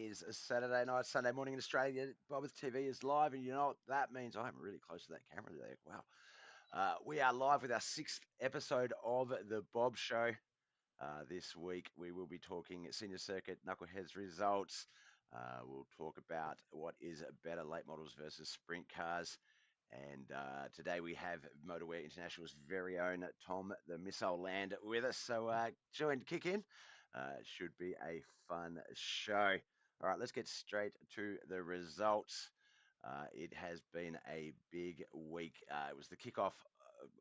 is a Saturday night, Sunday morning in Australia. BobbethTV is live, and you know what that means? I am really close to that camera there. Wow. We are live with our 6th episode of The Bob Show. This week, we will be talking senior circuit knuckleheads results. We'll talk about what is better, late models versus sprint cars. And today we have Motowear Internationals' very own Tom the Missile Land with us. So join, kick in. Should be a fun show. All right, let's get straight to the results. It has been a big week. It was the kickoff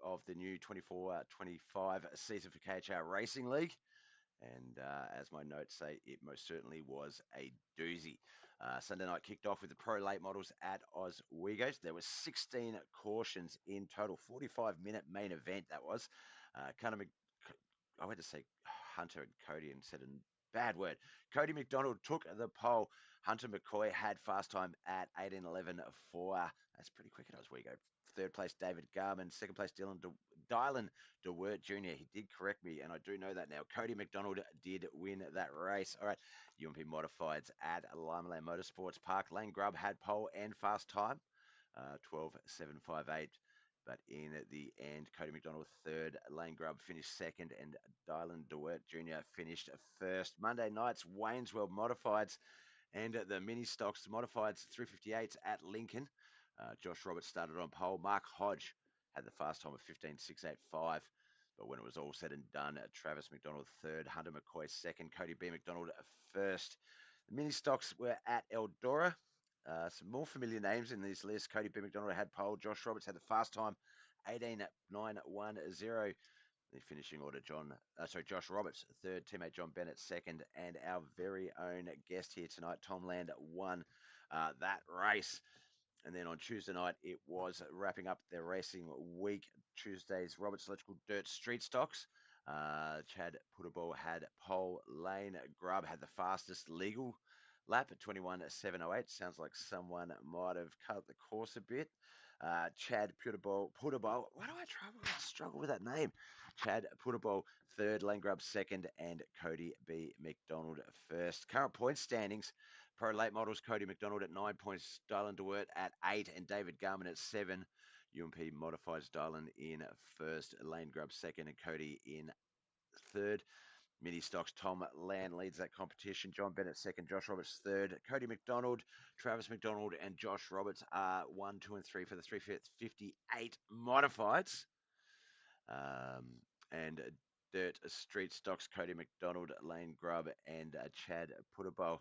of the new 24-25 season for KHR Racing League. And as my notes say, it most certainly was a doozy. Sunday night kicked off with the pro late models at Oswego. There were 16 cautions in total, 45-minute main event that was. I went to say Hunter and Cody and said a bad word. Cody McDonald took the pole. Hunter McCoy had fast time at 18:11.4. That's pretty quick at Oswego. Third place, David Garman. Second place, Dylan DeWert Jr. He did correct me, and I do know that now. Cody McDonald did win that race. All right, UMP Modifieds at Limeland Motorsports Park. Lane Grubb had pole and fast time, 12:758. But in the end, Cody McDonald third, Lane Grubb finished second, and Dylan DeWert Jr. finished first. Monday night's Wayne's World Modifieds and the Mini Stocks Modifieds 358s at Lincoln. Josh Roberts started on pole. Mark Hodge had the fast time of 15:685. But when it was all said and done, Travis McDonald third, Hunter McCoy second, Cody B. McDonald first. The Mini Stocks were at Eldora. Some more familiar names in this list. Cody B. McDonald had pole. Josh Roberts had the fast time, 18:910. The finishing order, Josh Roberts third, teammate John Bennett second, and our very own guest here tonight, Tom Land, won that race. And then on Tuesday night, it was wrapping up their racing week. Tuesday's Roberts Electrical Dirt Street Stocks. Chad Puttable had pole. Lane Grubb had the fastest legal lap at 21:708. Sounds like someone might have cut the course a bit. Chad Puttable. Why do I struggle with that name? Chad Puttable third, Lane Grubb second, and Cody B. McDonald first. Current point standings. Pro late models, Cody McDonald at 9 points, Dylan DeWert at 8, and David Garman at 7. UMP modifies Dylan in first, Lane Grubb second, and Cody in third. Mini Stocks, Tom Land leads that competition. John Bennett second, Josh Roberts third. Cody McDonald, Travis McDonald, and Josh Roberts are 1, 2, and 3 for the 358 modifieds. And Dirt Street Stocks, Cody McDonald, Lane Grubb, and Chad Puttable.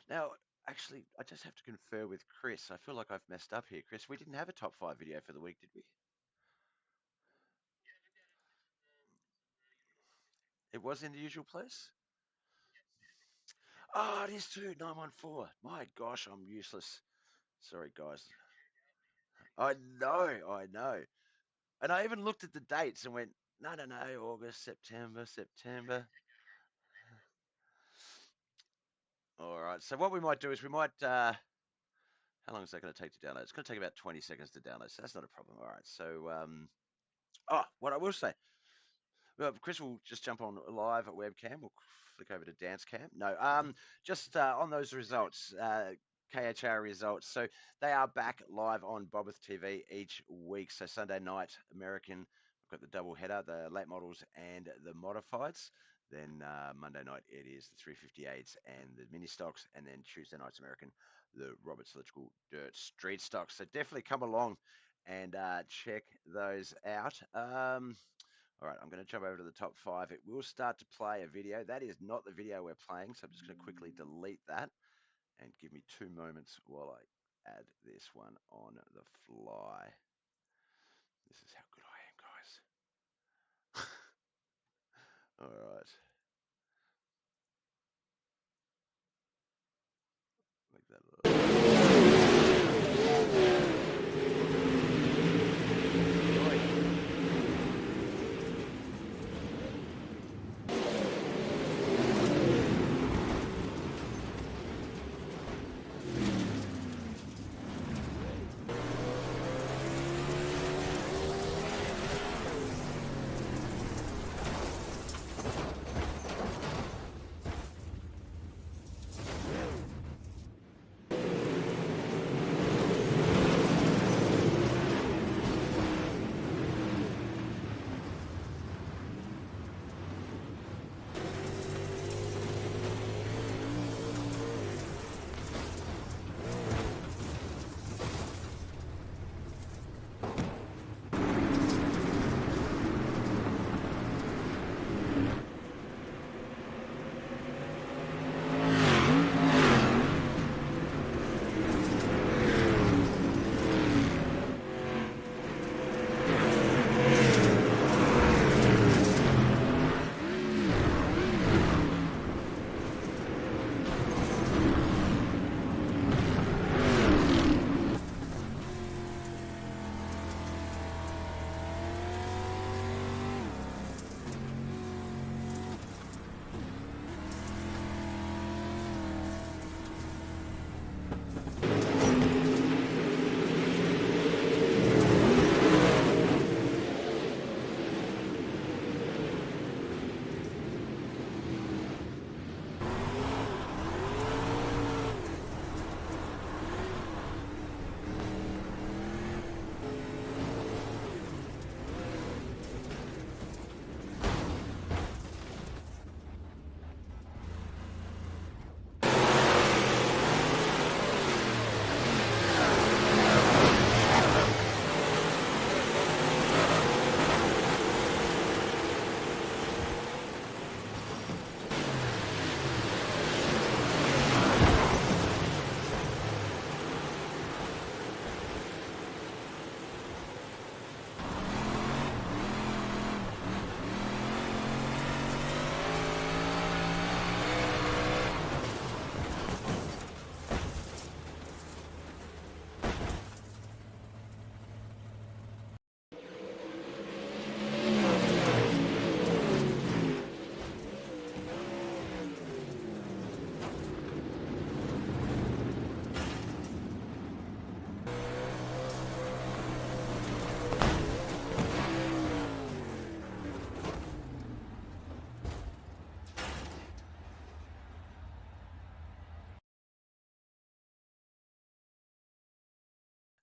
Now, actually, I just have to confer with Chris. I feel like I've messed up here. Chris, we didn't have a top 5 video for the week, did we? It was in the usual place? Oh, it is too, 914. My gosh, I'm useless. Sorry, guys. I know. And I even looked at the dates and went, no, August, September. All right, so what we might do is we might, how long is that going to take to download? It's going to take about 20 seconds to download, so that's not a problem. All right, so, what I will say, well, Chris will just jump on live at webcam. We'll flick over to dance cam. No, just on those results, KHR results. So they are back live on BobbethTV each week. So Sunday night, American, we've got the double header, the late models and the modifieds. Then Monday night, it is the 358s and the mini stocks. And then Tuesday night's American, the Roberts Electrical Dirt Street Stocks. So definitely come along and check those out. All right, I'm going to jump over to the top 5. It will start to play a video. That is not the video we're playing, so I'm just going to quickly delete that and give me 2 moments while I add this one on the fly. This is how good I am, guys. All right. Make that a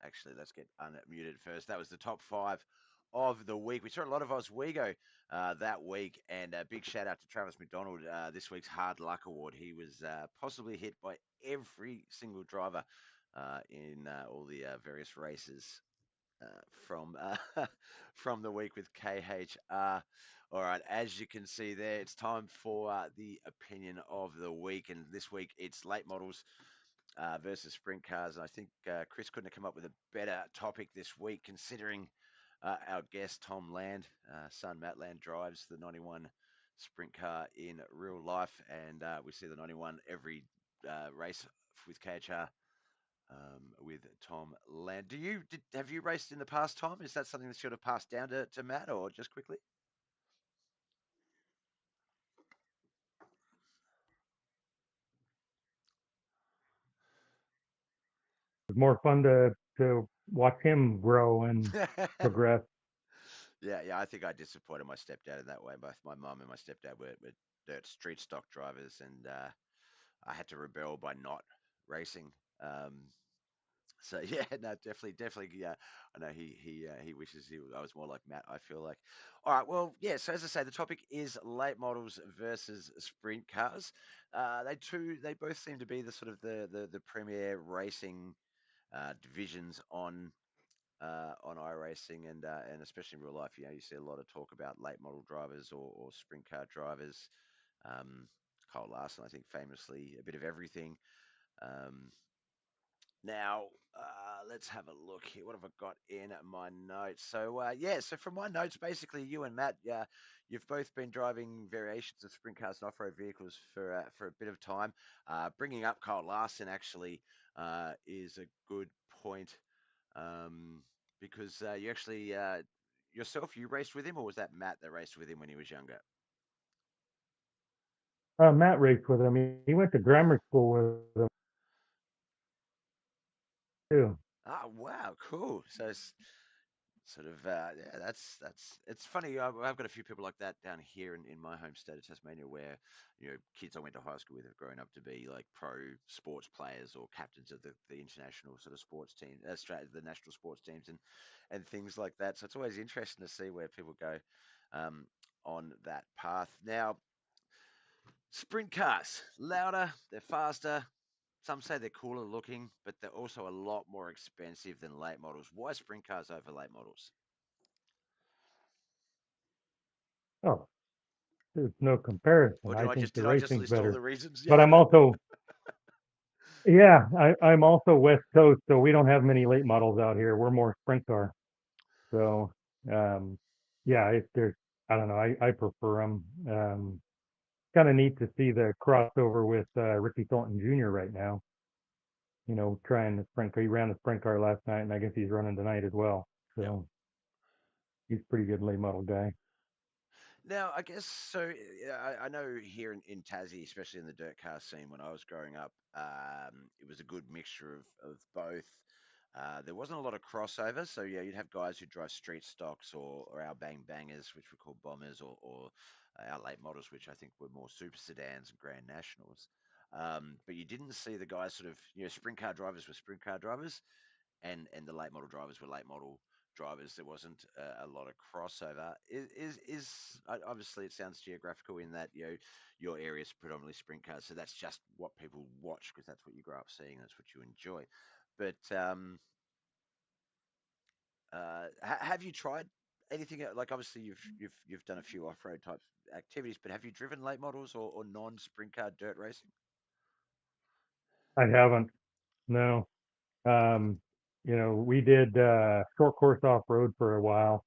Actually, let's get unmuted first. That was the top five of the week. We saw a lot of Oswego that week, and a big shout out to Travis McDonald, this week's Hard Luck Award. He was possibly hit by every single driver in all the various races from from the week with KHR. All right, as you can see there, it's time for the opinion of the week, and this week it's late models versus sprint cars. And I think Chris couldn't have come up with a better topic this week, considering our guest Tom Land, son Matt Land, drives the 91 sprint car in real life, and we see the 91 every race with KHR with Tom Land. Have you raced in the past, Tom? Is that something that's sort of passed down to Matt, or just quickly? It's more fun to watch him grow and progress. Yeah. I think I disappointed my stepdad in that way. Both my mum and my stepdad were dirt street stock drivers, and I had to rebel by not racing. Um, so yeah, no, definitely. Yeah, I know he wishes I was more like Matt. I feel like. All right, well, yeah. So as I say, the topic is late models versus sprint cars. They both seem to be the sort of the premier racing divisions on iRacing and especially in real life. You see a lot of talk about late model drivers or sprint car drivers. Um, Kyle Larson, I think, famously a bit of everything. Um, now, let's have a look here. What have I got in my notes? So, yeah, so from my notes, basically, you and Matt, you've both been driving variations of sprint cars and off-road vehicles for a bit of time. Bringing up Kyle Larson actually is a good point um, because you actually yourself you raced with him, or was that Matt that raced with him when he was younger? Matt raced with him. He went to grammar school with him too. Oh, wow, cool. So it's sort of yeah, that's it's funny. I've got a few people like that down here in my home state of Tasmania, where kids I went to high school with have grown up to be like pro sports players or captains of the international sort of sports team, the national sports teams, and things like that. So it's always interesting to see where people go um, on that path. Now, sprint cars, louder, they're faster. Some say they're cooler looking, but they're also a lot more expensive than late models. Why sprint cars over late models? Oh, there's no comparison. Or I think the did I just racing's list all better. the reasons? But Yeah, I'm no. also, yeah, I'm also West Coast, so we don't have many late models out here. We're more sprint car. So, um, yeah, if there's, I don't know, I prefer them. Kind of neat to see the crossover with Ricky Thornton Jr. right now. Trying the sprint car. He ran the sprint car last night, and I guess he's running tonight as well. Yep. So he's a pretty good late model guy. Now, I guess so. Yeah, I know here in Tassie, especially in the dirt car scene, when I was growing up, it was a good mixture of both. There wasn't a lot of crossover, so yeah, you'd have guys who drive street stocks or our bang bangers, which we call bombers, or our late models, which I think were more super sedans and Grand Nationals. But you didn't see the guys sort of, sprint car drivers were sprint car drivers, and the late model drivers were late model drivers. There wasn't a lot of crossover. Obviously it sounds geographical in that your area is predominantly sprint cars, so that's just what people watch because that's what you grow up seeing. That's what you enjoy. But have you tried anything like obviously you've done a few off road type activities, but have you driven late models or non sprint car dirt racing? I haven't. No. Um, we did short course off road for a while,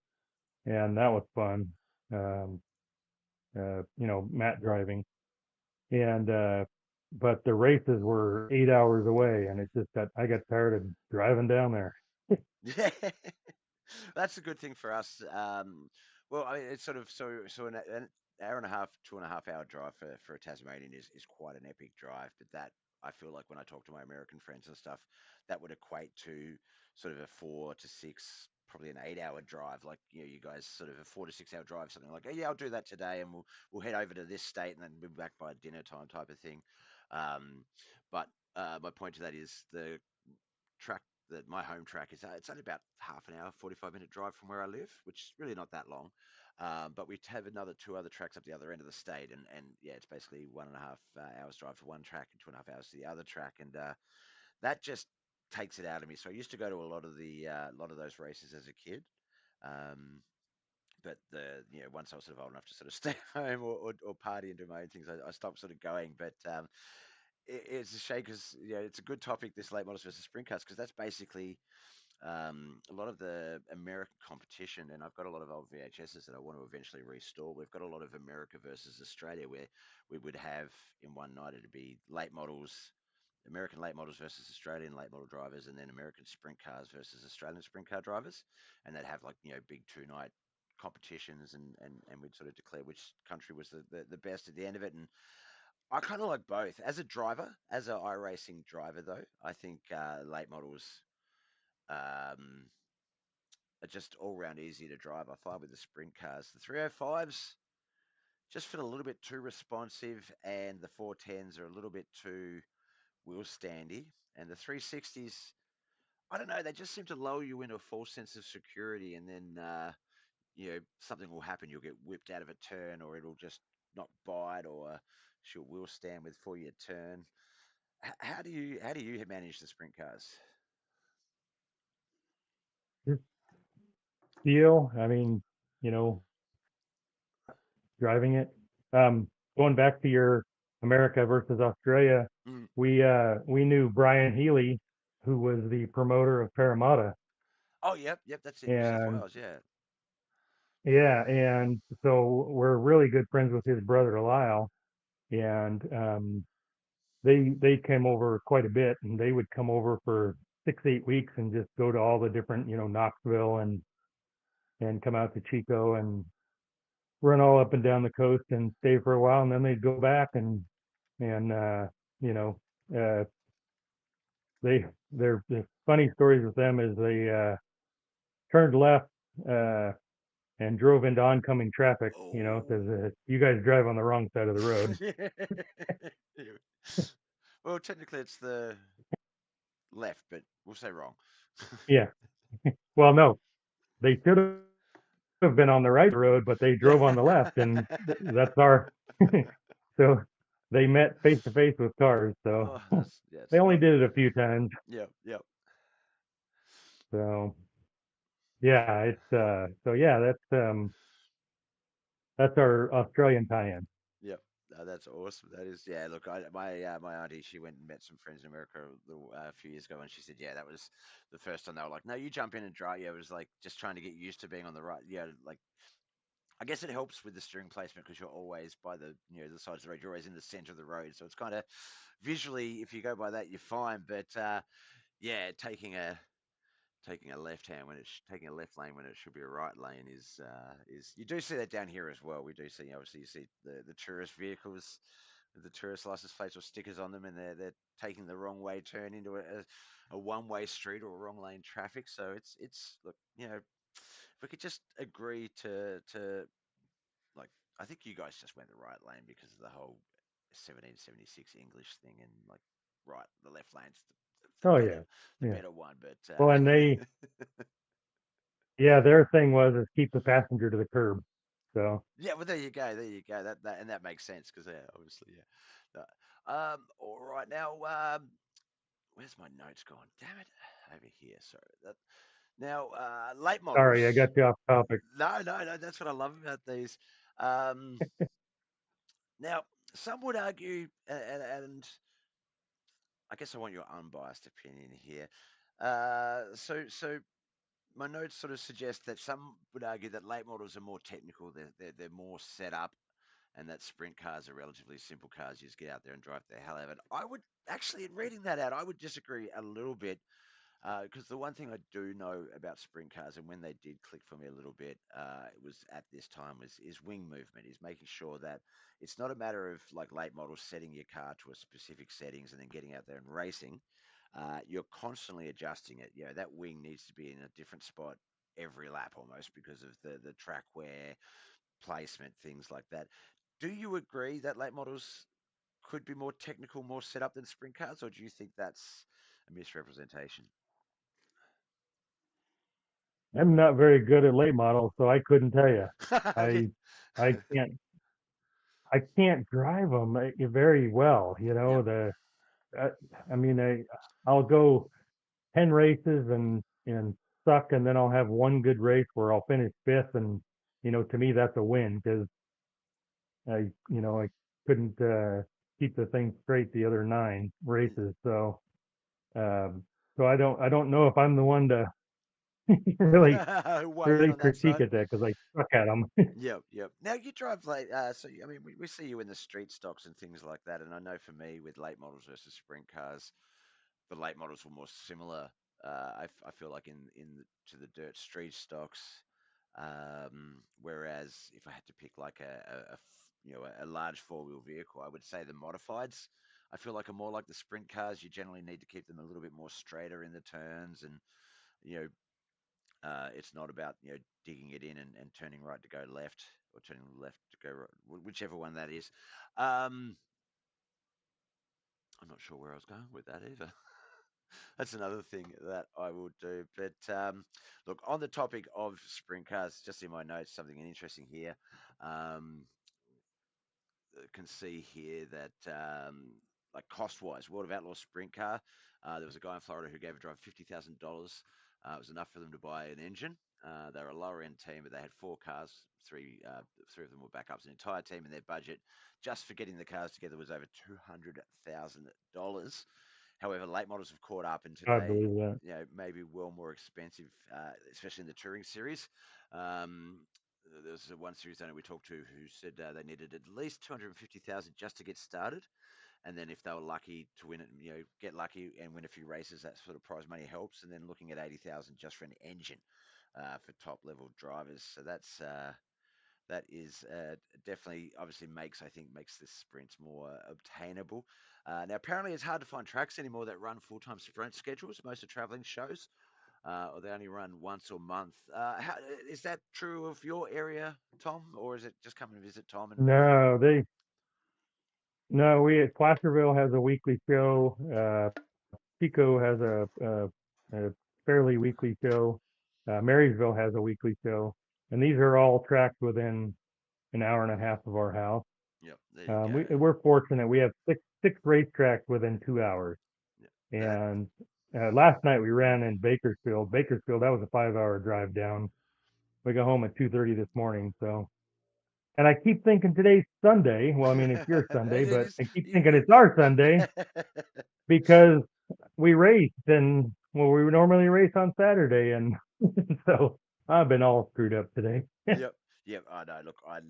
and that was fun. Um, Matt driving, and but the races were 8 hours away, and it just got I got tired of driving down there. Yeah. That's a good thing for us. Well, I mean, it's sort of an hour and a half, 2.5 hour drive for a Tasmanian is quite an epic drive. But that I feel like when I talk to my American friends and stuff, that would equate to sort of a 4 to 6, probably an 8 hour drive. Like you guys sort of a 4 to 6 hour drive, something like, oh, yeah, I'll do that today, and we'll head over to this state and then we'll be back by dinner time type of thing. Um, but my point to that is the track my home track is it's only about half an hour, 45-minute drive from where I live, which is really not that long. But we have another two other tracks up the other end of the state, and yeah, it's basically 1.5 hours drive to one track and 2.5 hours to the other track, and that just takes it out of me. So I used to go to a lot of those races as a kid. Um, but once I was sort of old enough to sort of stay home or party and do my own things, I stopped sort of going. But it's a shame because it's a good topic, this late models versus sprint cars, because that's basically a lot of the American competition, and I've got a lot of old VHSs that I want to eventually restore. We've got a lot of America versus Australia where we would have in one night it'd be late models, American late models versus Australian late model drivers, and then American sprint cars versus Australian sprint car drivers, and they'd have like big 2 night competitions, and we'd sort of declare which country was the best at the end of it. And I kind of like both. As a driver, as a iRacing driver, though, I think late models um, are just all round easier to drive. I find with the sprint cars, the 305s just feel a little bit too responsive, and the 410s are a little bit too wheel standy, and the 360s. I don't know. They just seem to lull you into a false sense of security, and then something will happen. You'll get whipped out of a turn, or it'll just not bite, or she'll wheel stand with for your turn. How do you manage the sprint cars? Just feel, I mean, you know, driving it. Going back to your America versus Australia, Mm. we knew Brian Healy, who was the promoter of Parramatta, Oh, yep, that's in New South and Wales. Yeah. yeah, and so we're really good friends with his brother Lyle, and they came over quite a bit, and they would come over for 6 8 weeks and just go to all the different Knoxville and come out to Chico and run all up and down the coast and stay for a while, and then they'd go back and you know uh, they're the funny stories with them is they turned left uh, and drove into oncoming traffic, because Oh. you guys drive on the wrong side of the road. Yeah. Well, technically it's the left, but we'll say wrong. Yeah. Well, no, they should have been on the right side of the road, but they drove on the left, and that's our. So they met face to face with cars. So Oh, that's they yes, only love. did it a few times. Yep. So yeah, it's so yeah, that's our Australian tie-in. Yep. No, that's awesome. That is, yeah. Look, my auntie, she went and met some friends in America a few years ago, and she said, yeah, that was the first time they were like, no, you jump in and drive. Yeah, it was like just trying to get used to being on the right. Yeah, like I guess it helps with the steering placement because you're always by the sides of the road. You're always in the center of the road, so it's kind of visually, if you go by that, you're fine. But yeah, taking a left hand when it's taking a left lane when it should be a right lane is you do see that down here as well. We do see obviously you see the tourist vehicles with the tourist license plates or stickers on them, and they're taking the wrong way turn into a one way street or wrong lane traffic. So it's look, if we could just agree to like I think you guys just went the right lane because of the whole 1776 English thing, and like right the left lane's the Oh better yeah, the yeah. better one, but Well, and they yeah, their thing was is keep the passenger to the curb. So yeah, well, there you go. That makes sense because yeah, obviously, yeah. All right, now, where's my notes gone? Damn it, over here. Sorry. Now, late sorry, I models. got you off topic. No. That's what I love about these. Um, now, some would argue, and I guess I want your unbiased opinion here. So my notes sort of suggest that some would argue that late models are more technical. They're more set up, and that sprint cars are relatively simple cars. You just get out there and drive the hell out of it. I would actually, in reading that out, I would disagree a little bit because the one thing I do know about sprint cars, and when they did click for me a little bit, it was at this time was is wing movement, is making sure that it's not a matter of like late models setting your car to a specific settings and then getting out there and racing. You're constantly adjusting it. That wing needs to be in a different spot every lap almost because of the track wear, placement, things like that. Do you agree that late models could be more technical, more set up than sprint cars, or do you think that's a misrepresentation? I'm not very good at late models, so I couldn't tell you. Okay. I I can't I can't drive them very well. Yep. Uh, I mean I'll go 10 races and suck, and then I'll have one good race where I'll finish fifth, and to me that's a win because I couldn't keep the thing straight the other nine races. Um, so I don't know if I'm the one to really Weigh in really on that critique side. it there because I suck at them. Yep, yep. Now you drive late, I mean, we see you in the street stocks and things like that. And I know for me, with late models versus sprint cars, the late models were more similar. I feel like to the dirt street stocks. Whereas if I had to pick like a large four wheel vehicle, I would say the modifieds. I feel like are more like the sprint cars. You generally need to keep them a little bit more straighter in the turns, and you know it's not about digging it in and turning right to go left, or turning left to go right, whichever one that is. Um, I'm not sure where I was going with that either. That's another thing that I will do. But look, on the topic of sprint cars, just in my notes, something interesting here. Um, can see here that like cost wise, World of Outlaws sprint car. There was a guy in Florida who gave a driver $50,000. It was enough for them to buy an engine. They were a lower end team, but they had four cars. Three of them were backups. An entire team, and their budget just for getting the cars together was over $200,000. However, late models have caught up, and I today, believe that. maybe well more expensive, especially in the touring series. Um, there was one series owner we talked to who said they needed at least 250,000 just to get started, and then if they were lucky to win it, get lucky and win a few races, that sort of prize money helps. And then looking at 80,000 just for an engine for top level drivers. So that is definitely, obviously, makes this sprint more obtainable. Now, apparently, it's hard to find tracks anymore that run full-time sprint schedules. Most are traveling shows, or they only run once a month. Is that true of your area, Tom, or is it just come and visit Tom and No, no, we at Placerville has a weekly show. Pico has a fairly weekly show. Marysville has a weekly show, and these are all tracks within an hour and a half of our house. yep, there you go. We're fortunate. We have six racetracks within 2 hours. Yep, that And last night we ran in Bakersfield. Bakersfield, that was a 5 hour drive down. We got home at 2:30 this morning. So, and I keep thinking today's Sunday. Well, I mean it's your Sunday, it but is. I keep thinking it's our Sunday because we raced, and well, we normally race on Saturday, and so I've been all screwed up today. Yep. Yep. I know. Look, I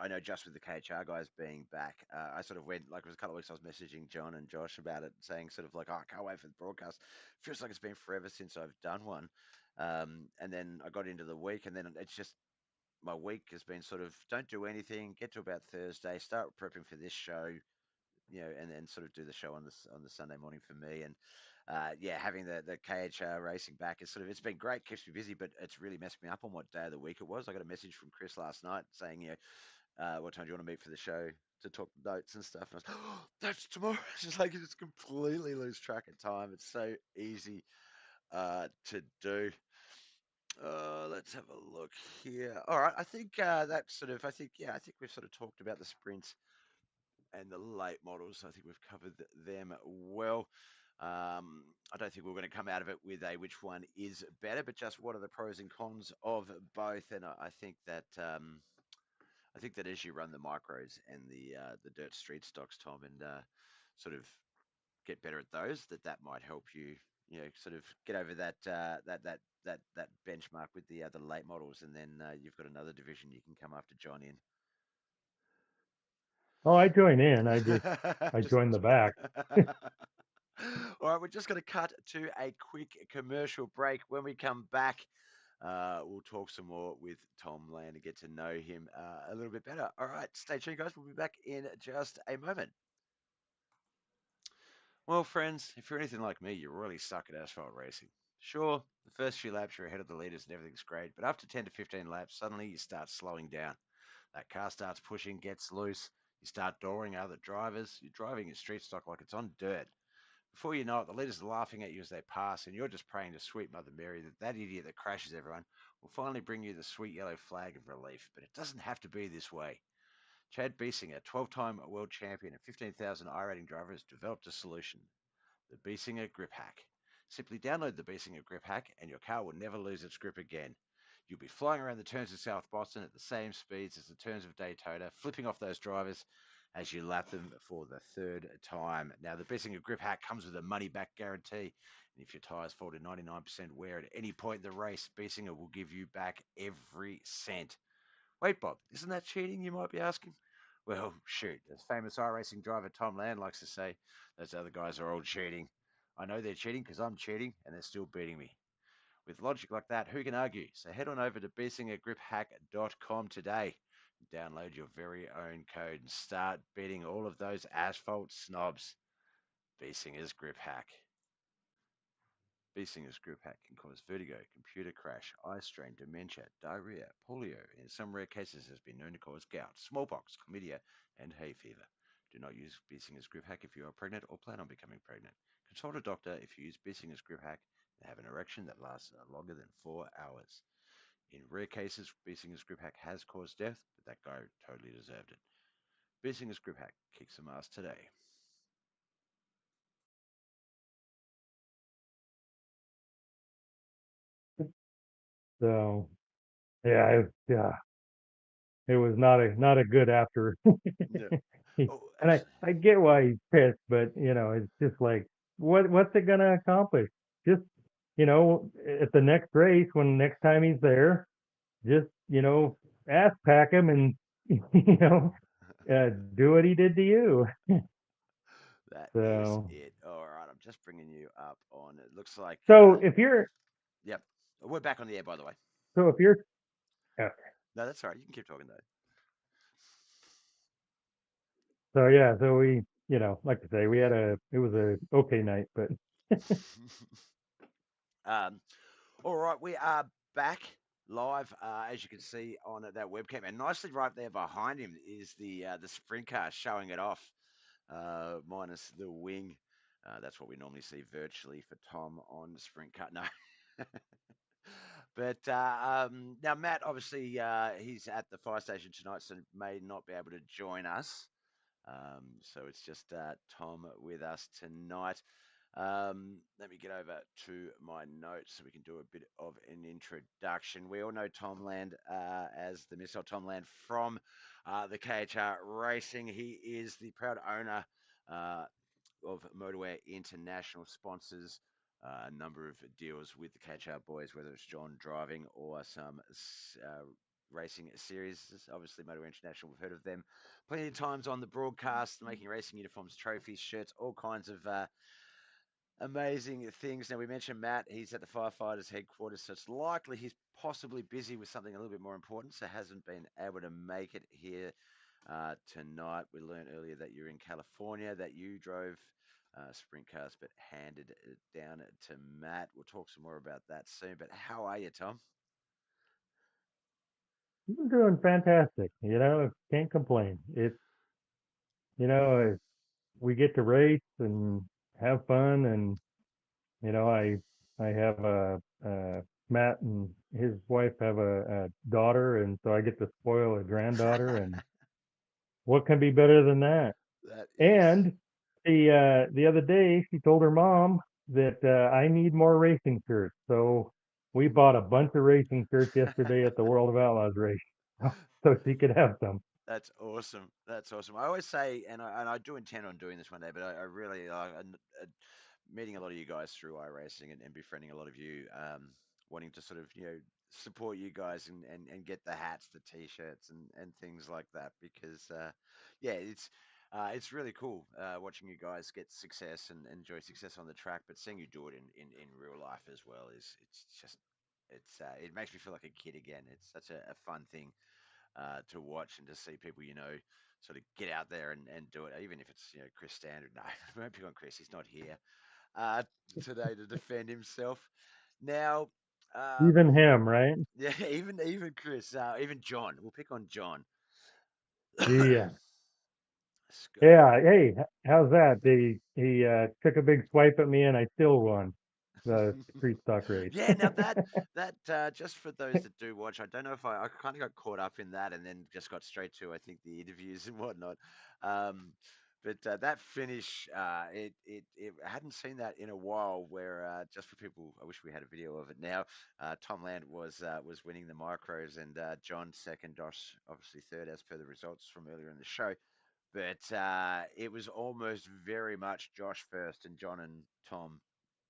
know just with the KHR guys being back, I sort of went, like, it was a couple of weeks I was messaging John and Josh about it, saying sort of like, oh, I can't wait for the broadcast. Feels like it's been forever since I've done one. And then I got into the week, and then it's just my week has been sort of don't do anything, get to about Thursday, start prepping for this show, and then sort of do the show on the Sunday morning for me. And yeah, having the KHR racing back is sort of, it's been great, keeps me busy, but it's really messed me up on what day of the week it was. I got a message from Chris last night saying, what time do you want to meet for the show to talk notes and stuff? And I was, oh, that's tomorrow. It's just like, you just completely lose track of time. It's so easy to do. Let's have a look here. All right, I think that's sort of. I think we've sort of talked about the sprints and the late models. I think we've covered them well. I don't think we're going to come out of it with a which one is better, but just what are the pros and cons of both. And I think that as you run the micros and the dirt street stocks, Tom, and sort of get better at those, that might help you, sort of get over that benchmark with the late models, and then you've got another division you can come after John in. Oh, I join in. I Just join the back. all right, we're just going to cut to a quick commercial break. When we come back, we'll talk some more with Tom Land and get to know him a little bit better. All right, stay tuned, guys. We'll be back in just a moment. Well, friends, if you're anything like me, you really suck at asphalt racing. Sure, the first few laps you're ahead of the leaders and everything's great, but after 10 to 15 laps, suddenly you start slowing down. That car starts pushing, gets loose. You start dooring other drivers. You're driving your street stock like it's on dirt. Before you know it, the leaders are laughing at you as they pass, and you're just praying to sweet Mother Mary that that idiot that crashes everyone will finally bring you the sweet yellow flag of relief. But it doesn't have to be this way. Chad Biesinger, 12-time world champion and 15,000 iRating driver, has developed a solution: the Biesinger Grip Hack. Simply download the Biesinger Grip Hack, and your car will never lose its grip again. You'll be flying around the turns of South Boston at the same speeds as the turns of Daytona, flipping off those drivers as you lap them for the third time. Now, the Bissinger Grip Hack comes with a money back guarantee. And if your tyres fall to 99% wear at any point in the race, Bissinger will give you back every cent. Wait, Bob, isn't that cheating, you might be asking? Well, shoot, as famous iRacing driver Tom Land likes to say, those other guys are all cheating. I know they're cheating because I'm cheating and they're still beating me. With logic like that, who can argue? So head on over to BeesingerGripHack.com today. Download your very own code and start beating all of those asphalt snobs. Beesinger's Grip Hack. Beesinger's Grip Hack can cause vertigo, computer crash, eye strain, dementia, diarrhea, polio, and in some rare cases has been known to cause gout, smallpox, chlamydia, and hay fever. Do not use Beesinger's Grip Hack if you are pregnant or plan on becoming pregnant. Consult a doctor if you use Beesinger's Grip Hack and have an erection that lasts longer than 4 hours. In rare cases, Beesinger's Grip Hack has caused death, but that guy totally deserved it. Beesinger's Grip Hack kicks some ass today. So yeah, yeah, it was not a good after. No. and Oh, I actually, I get why he's pissed, but it's just like what's it gonna accomplish? Just at the next race, when next time he's there, just ass pack him and do what he did to you. that is So it. All right, I'm just bringing you up on. It looks like. so if you're Yep, we're back on the air, by the way. so if you're uh, No, that's all right. You can keep talking though. so yeah, so we like I say, it was a okay night, but um, all right, we are back live, as you can see on that webcam, and nicely right there behind him is the sprint car showing it off, minus the wing. That's what we normally see virtually for Tom on the sprint car. No. But now Matt, obviously, he's at the fire station tonight, so may not be able to join us. So it's just Tom with us tonight. Let me get over to my notes so we can do a bit of an introduction. We all know Tom Land as the Missile Tom Land from the KHR Racing. He is the proud owner uh, of Motowear International, sponsors a number of deals with the KHR boys, whether it's John driving or some racing series. Obviously, Motowear International, we've heard of them plenty of times on the broadcast, making racing uniforms, trophies, shirts, all kinds of amazing things. Now, we mentioned Matt, he's at the firefighters headquarters, so it's likely he's possibly busy with something a little bit more important, so hasn't been able to make it here tonight. We learned earlier that you're in California, that you drove sprint cars, but handed it down to Matt. We'll talk some more about that soon. But how are you, Tom? I'm doing fantastic. Can't complain. It's you know we get to race and have fun, and I have Matt and his wife have a daughter, and so I get to spoil a granddaughter, and what can be better than that? That is. And the other day she told her mom that I need more racing shirts, so we bought a bunch of racing shirts yesterday at the World of Outlaws race, so she could have some. That's awesome. That's awesome. I always say, and I do intend on doing this one day, but I really meeting a lot of you guys through iRacing and befriending a lot of you, wanting to sort of support you guys and get the hats, the t-shirts, and things like that because yeah, it's really cool watching you guys get success and enjoy success on the track, but seeing you do it in real life as well is it's just it makes me feel like a kid again. It's such a fun thing to watch and to see people, sort of get out there and do it, even if it's, Chris Standard. No, I won't pick on Chris. He's not here uh, today to defend himself. Now, Even him, right? yeah, even Chris, even John. We'll pick on John. Yeah. Yeah, hey, how's that? He took a big swipe at me and I still won the street stock race. Yeah, now that just for those that do watch, I don't know if I kind of got caught up in that and then just got straight to I think the interviews and whatnot. Um, but that finish, I hadn't seen that in a while. Where just for people, I wish we had a video of it now. Tom Land was winning the micros and John second, Josh obviously third as per the results from earlier in the show. But it was almost very much Josh first and John and Tom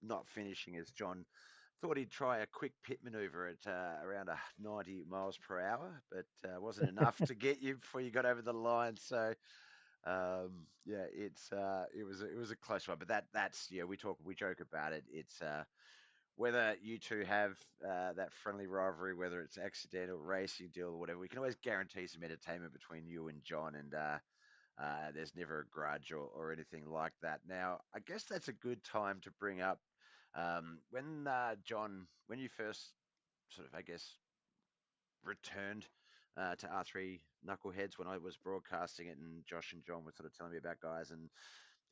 not finishing as John thought he'd try a quick pit maneuver at around 90 miles per hour, but wasn't enough to get you before you got over the line. So yeah, it was a close one, but that's yeah we joke about it. It's whether you two have that friendly rivalry, whether it's accidental racing deal or whatever, we can always guarantee some entertainment between you and John, and there's never a grudge or anything like that. Now, I guess that's a good time to bring up when John, when you first sort of, I guess, returned to R3 Knuckleheads when I was broadcasting it, and Josh and John were sort of telling me about guys and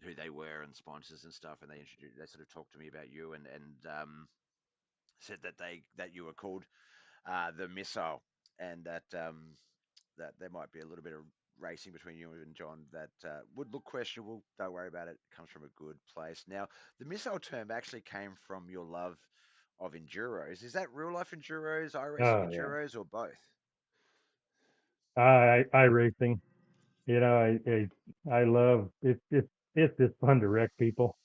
who they were and sponsors and stuff, and they sort of talked to me about you and said that that you were called the Missile, and that there might be a little bit of racing between you and John that would look questionable. Don't worry about it. It comes from a good place. Now, the missile term actually came from your love of enduros. Is that real life enduros, iRacing Oh yeah, enduros, or both? I racing. You know, I love it's just fun to wreck people.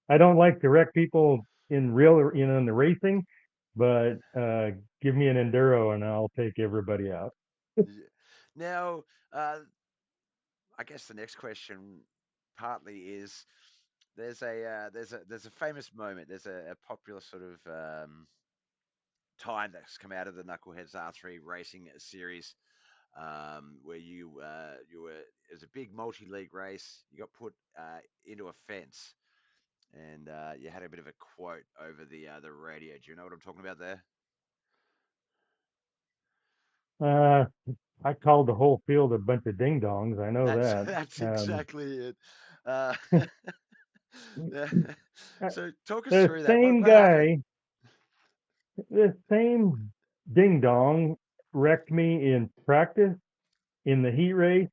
I don't like to wreck people in real, in the racing, but give me an enduro and I'll take everybody out. Yeah. Now, I guess the next question partly is there's a famous moment. There's a popular sort of time that's come out of the Knuckleheads R3 racing series where you were it was a big multi-league race. You got put into a fence, and you had a bit of a quote over the radio. Do you know what I'm talking about there? Uh, I called the whole field a bunch of ding dongs. I know That's that. that's Um, exactly it. Uh, yeah. uh, So talk us the through that. same What happened? guy, the same ding dong wrecked me in practice, in the heat race,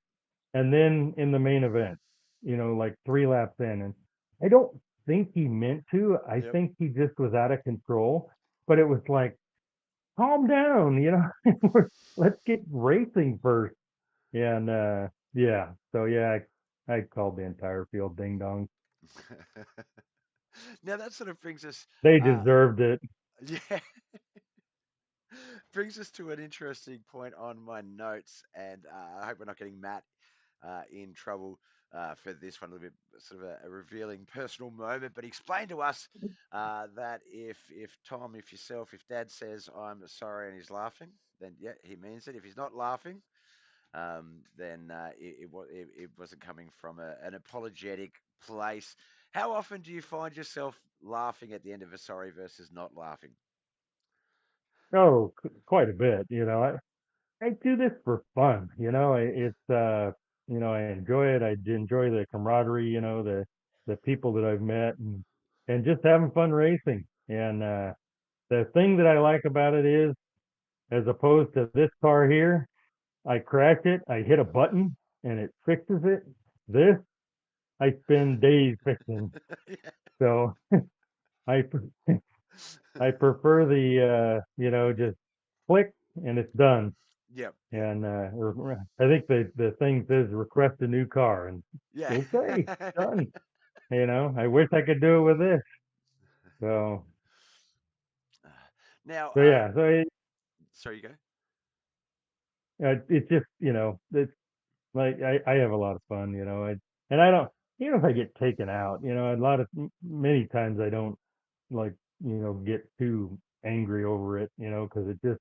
and then in the main event, like 3 laps in. And I don't think he meant to. I Yep. think he just was out of control. But it was like, calm down, let's get racing first. And yeah, so yeah, I called the entire field ding dong. Now that sort of brings us, They uh, deserved it. yeah, brings us to an interesting point on my notes, and I hope we're not getting Matt in trouble for this one. A little bit sort of a revealing personal moment, but explain to us that if Tom, if yourself, if Dad says I'm sorry and he's laughing, then yeah, he means it. If he's not laughing, then it wasn't coming from an apologetic place. How often do you find yourself laughing at the end of a sorry versus not laughing? Oh, quite a bit. I do this for fun. It's I enjoy it. I enjoy the camaraderie. The people that I've met and just having fun racing. And the thing that I like about it is, as opposed to this car here, I crash it, I hit a button, and it fixes it. This I spend days fixing. So I I prefer the just click and it's done. Yep, yep, And I think the thing says request a new car, and yeah. okay, done. I wish I could do it with this. So Now, so yeah, so sorry, you go. it's just it's like I have a lot of fun. And I don't, if I get taken out, a lot of many times I don't like get too angry over it, because it just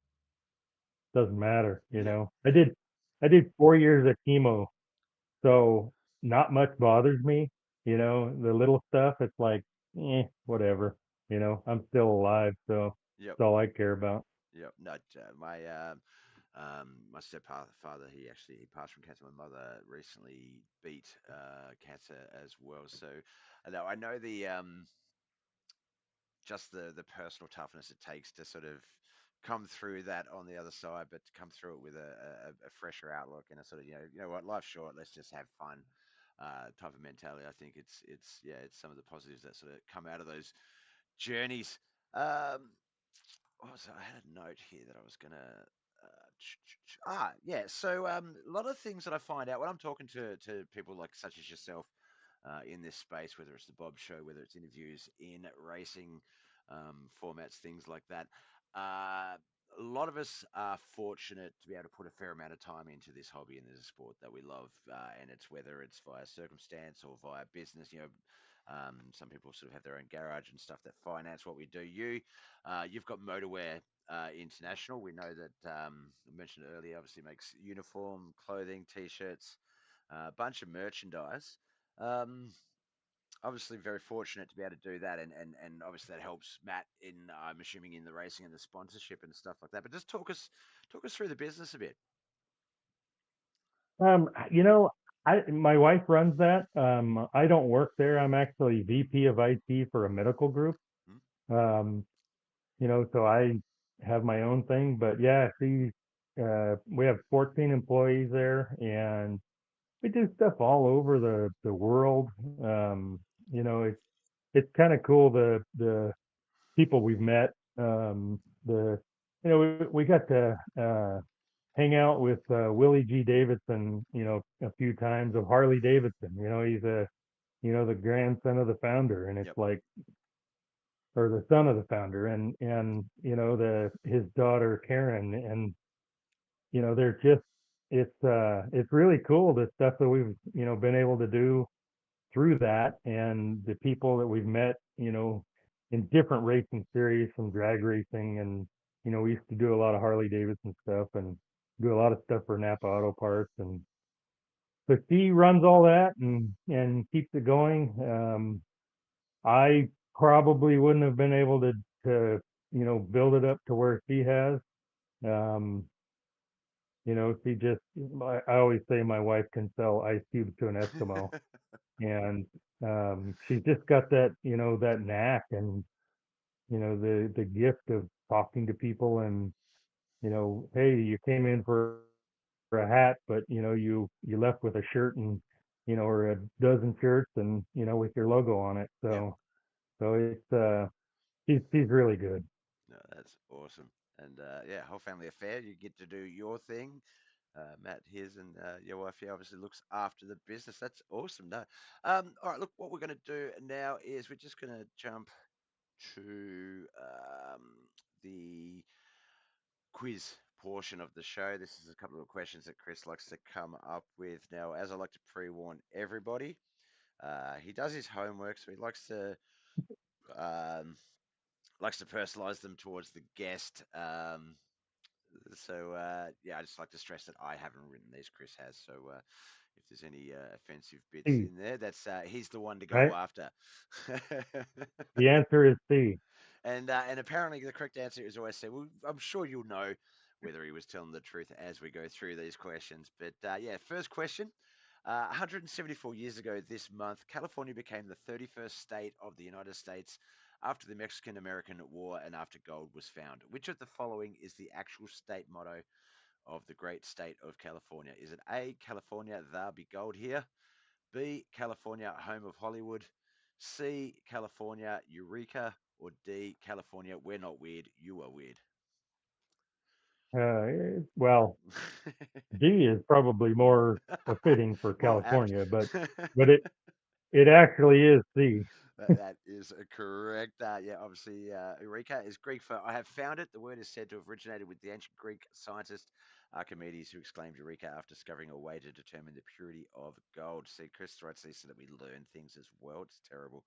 doesn't matter. Yep, I did 4 years of chemo, so not much bothers me. The little stuff, it's like, whatever. I'm still alive, so yep, that's all I care about. yep. Not my. My stepfather, he passed from cancer. My mother recently beat cancer as well. So I know the just the personal toughness it takes to sort of come through that on the other side, but to come through it with a fresher outlook and a sort of you know what, life's short, let's just have fun type of mentality. I think it's some of the positives that sort of come out of those journeys. Um, I had a note here that I was gonna. Yeah. So a lot of things that I find out when I'm talking to people like such as yourself in this space, whether it's the Bob Show, whether it's interviews in racing formats, things like that. A lot of us are fortunate to be able to put a fair amount of time into this hobby and this sport that we love, and it's whether it's via circumstance or via business. Some people sort of have their own garage and stuff that finance what we do. You've got Motowear International. We know that I mentioned earlier. Obviously, makes uniform, clothing, t-shirts, a bunch of merchandise. Um, Obviously, very fortunate to be able to do that, and obviously that helps Matt in I'm assuming in the racing and the sponsorship and stuff like that. But just talk us through the business a bit. You know, my wife runs that. I don't work there. I'm actually VP of IT for a medical group. Hmm? Um, so I have my own thing. But yeah, we have 14 employees there, and we do stuff all over the world. Um, it's kind of cool the people we've met. The we got to hang out with Willie G. Davidson, a few times of Harley Davidson. He's the grandson of the founder, and it's Yep. like, or the son of the founder, and the his daughter Karen, and they're just it's really cool the stuff that we've been able to do through that, and the people that we've met, in different racing series from drag racing, and we used to do a lot of Harley Davidson stuff and do a lot of stuff for Napa Auto Parts, and so she runs all that and keeps it going. I probably wouldn't have been able to build it up to where she has. Um, she just I always say my wife can sell ice cubes to an Eskimo, and she's just got that knack, and the gift of talking to people, and hey, you came in for a hat, but you left with a shirt, and or a dozen shirts, and with your logo on it. Yep. So she's really good. No, that's awesome. And yeah, whole family affair. You get to do your thing. Matt, his, and your wife, yeah, obviously looks after the business. That's awesome. No, all right. Look, what we're going to do now is we're just going to jump to the quiz portion of the show. This is a couple of questions that Chris likes to come up with. Now, as I like to pre-warn everybody, he does his homework, so he um, likes to personalize them towards the guest. Yeah, I just like to stress that I haven't written these. Chris has. So if there's any offensive bits C, in there, that's he's the one to go right? after. The answer is C. And apparently the correct answer is always C. Well, I'm sure you'll know whether he was telling the truth as we go through these questions. But yeah, first question. 174 years ago this month, California became the 31st state of the United States after the Mexican American War and after gold was found. Which of the following is the actual state motto of the great state of California? Is it A, California, there be gold here? B, California, home of Hollywood? C, California, Eureka? Or D, California, we're not weird, you are weird? Well, D is probably more fitting for More apt. California, but it actually is C. That is correct. Yeah, obviously, Eureka is Greek for I have found it. The word is said to have originated with the ancient Greek scientist Archimedes, who exclaimed Eureka after discovering a way to determine the purity of gold. See, Chris writes these so that we learn things as well. It's terrible.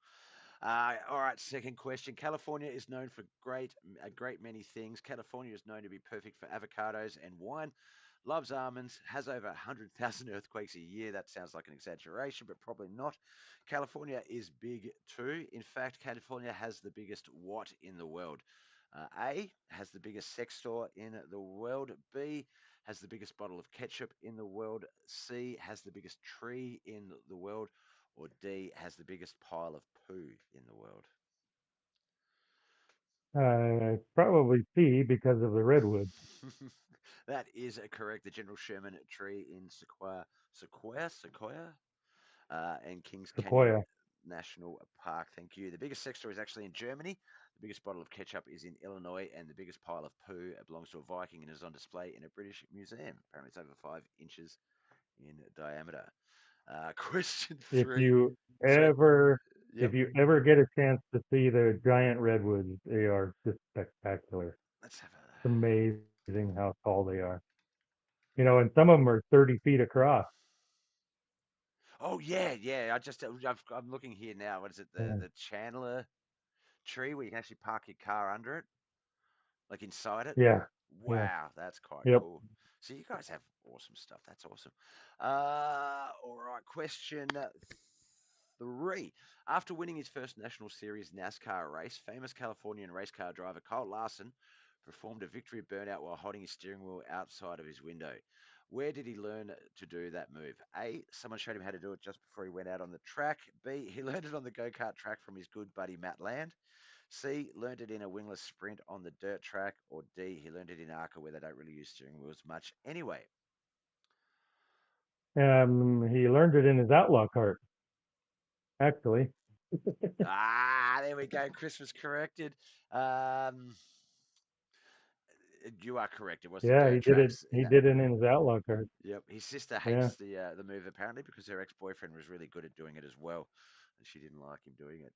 All right, second question. California is known for a great many things. California is known to be perfect for avocados and wine. Loves almonds, has over 100,000 earthquakes a year. That sounds like an exaggeration, but probably not. California is big too. In fact, California has the biggest what in the world? A has the biggest sex store in the world. B, has the biggest bottle of ketchup in the world? C has the biggest tree in the world? Or D has the biggest pile of poo in the world? Probably C because of the redwood. That is correct. The General Sherman tree in Sequoia, and Kings Canyon Sequoia. National Park. Thank you. The biggest sex store is actually in Germany. The biggest bottle of ketchup is in Illinois, and the biggest pile of poo belongs to a Viking and is on display in a British museum. Apparently, it's over 5 inches in diameter. Question If three. you So, ever, yep. if you ever get a chance to see the giant redwoods, they are just spectacular. Let's have a. It's amazing how tall they are. And some of them are 30 feet across. Oh yeah, yeah. I'm looking here now. What is it? The Yeah, the Chandler tree where you can actually park your car under it, like inside it. yeah, yeah. Wow, that's quite Yep. cool. So you guys have awesome stuff. That's awesome. All right, question three. After winning his first National Series NASCAR race, famous Californian race car driver Kyle Larson performed a victory burnout while holding his steering wheel outside of his window. Where did he learn to do that move? A. Someone showed him how to do it just before he went out on the track. B. He learned it on the go kart track from his good buddy Matt Land. C, learned it in a wingless sprint on the dirt track, or D, he learned it in ARCA where they don't really use steering wheels much anyway. He learned it in his outlaw cart, actually. There we go. Chris was corrected. Um, you are correct. It was the Yeah, dirt he did it. tracks in He that. did it in his outlaw cart. Yep, his sister Yeah. hates the move apparently because her ex boyfriend was really good at doing it as well, and she didn't like him doing it.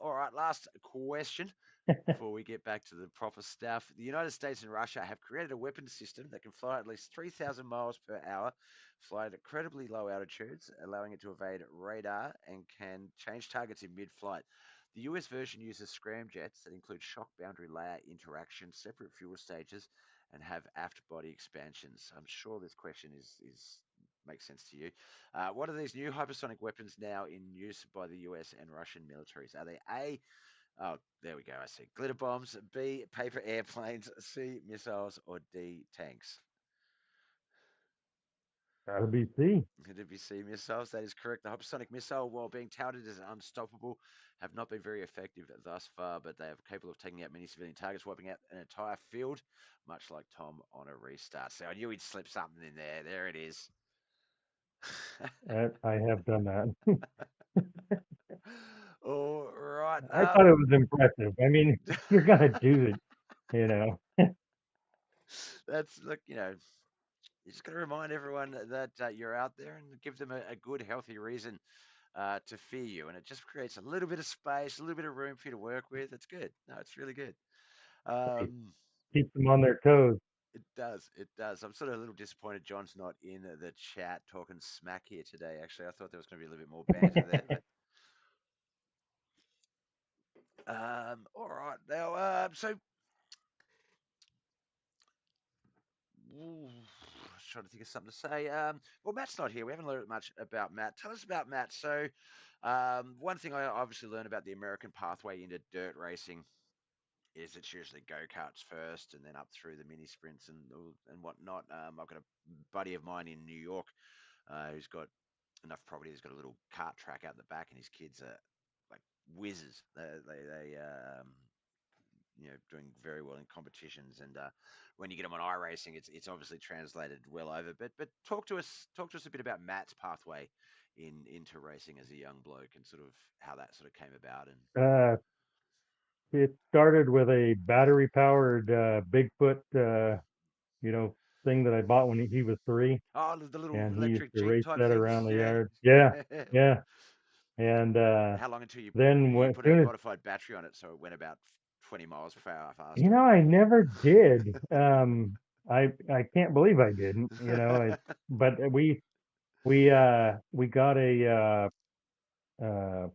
All right, last question before we get back to the proper stuff. The United States and Russia have created a weapon system that can fly at least 3,000 miles per hour, fly at incredibly low altitudes, allowing it to evade radar and can change targets in mid flight. The US version uses scramjets that include shock boundary layer interaction, separate fuel stages, and have aft body expansions. I'm sure this question is makes sense to you. What are these new hypersonic weapons now in use by the US and Russian militaries? Are they A, oh, there we go. I see. Glitter bombs. B, paper airplanes. C, missiles. Or D, tanks. Gotta be C. Did we see missiles? That is correct. The hypersonic missile, while being touted as unstoppable, have not been very effective thus far, but they are capable of taking out many civilian targets, wiping out an entire field, much like Tom on a restart. So I knew he'd slip something in there. There it is. I have done that. All right. I thought it was impressive. I mean, you're gonna do it, you know. That's look, you just got to remind everyone that you're out there and give them a good, healthy reason to fear you. And it just creates a little bit of space, a little bit of room for you to work with. It's good. No, it's really good. Hey, Um, keeps them on their toes. it does. It does. I'm sort of a little disappointed John's not in the chat talking smack here today. Actually, I thought there was going to be a little bit more banter there. But all right. Now, so ooh, I was trying to think of something to say. Well, Matt's not here. We haven't learned much about Matt. Tell us about Matt. So, one thing I obviously learned about the American pathway into dirt racing is it's usually go karts first, and then up through the mini sprints and whatnot. I've got a buddy of mine in New York who's got enough property. He's got a little kart track out the back, and his kids are like whizzes. They doing very well in competitions. And when you get them on iRacing, it's obviously translated well over. But talk to us a bit about Matt's pathway into racing as a young bloke and sort of how that sort of came about. And Uh, it started with a battery powered Bigfoot, you know, thing that I bought when he was 3, oh, the little and he used electric to Jeep race type that things, around the yeah. yard. Yeah, yeah. And How long until you then you as put a soon as modified battery on it so it went about 20 miles per hour you faster? know, I never did. I can't believe I didn't. But we got a uh,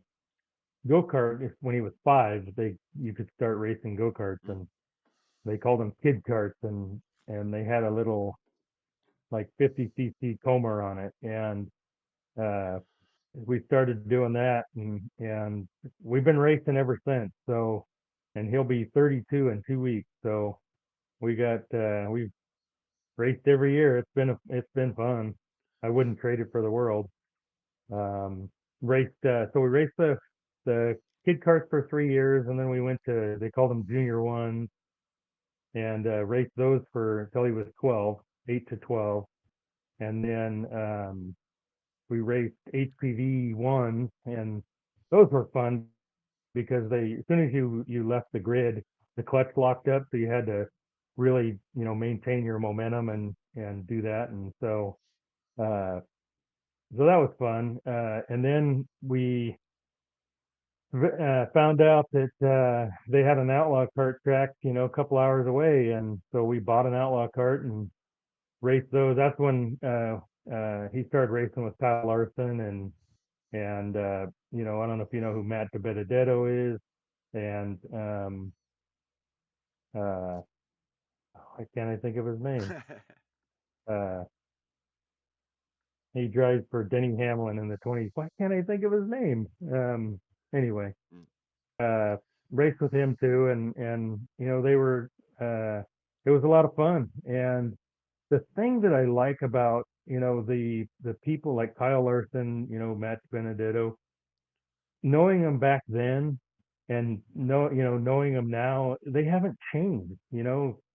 go kart when he was 5. You could start racing go karts, Mm. and they called them kid karts, and they had a little like 50 cc Comer on it, and uh, we started doing that, and we've been racing ever since. So, and he'll be 32 in 2 weeks. So we've raced every year. It's been fun. I wouldn't trade it for the world. Um, raced so we raced the kid carts for 3 years, and then we went to they called them junior ones, and raced those for until he was 12, 8 to 12, and then we raced HPV ones, and those were fun because they as soon as you left the grid, the clutch locked up, so you had to really maintain your momentum and do that, and uh, so that was fun. And then we found out that they had an outlaw cart track, a couple hours away, and so we bought an outlaw cart and raced those. That's when he started racing with Kyle Larson, and I don't know if you know who Matt Benedetto is, and uh, why can't I think of his name? Uh, he drives for Denny Hamlin in the 20s. Why can't I think of his name? Anyway, Mm. uh, raced with him too, and they were it was a lot of fun. And the thing that I like about the people like Kyle Larson, Matt Benedetto, knowing them back then and knowing them now, they haven't changed.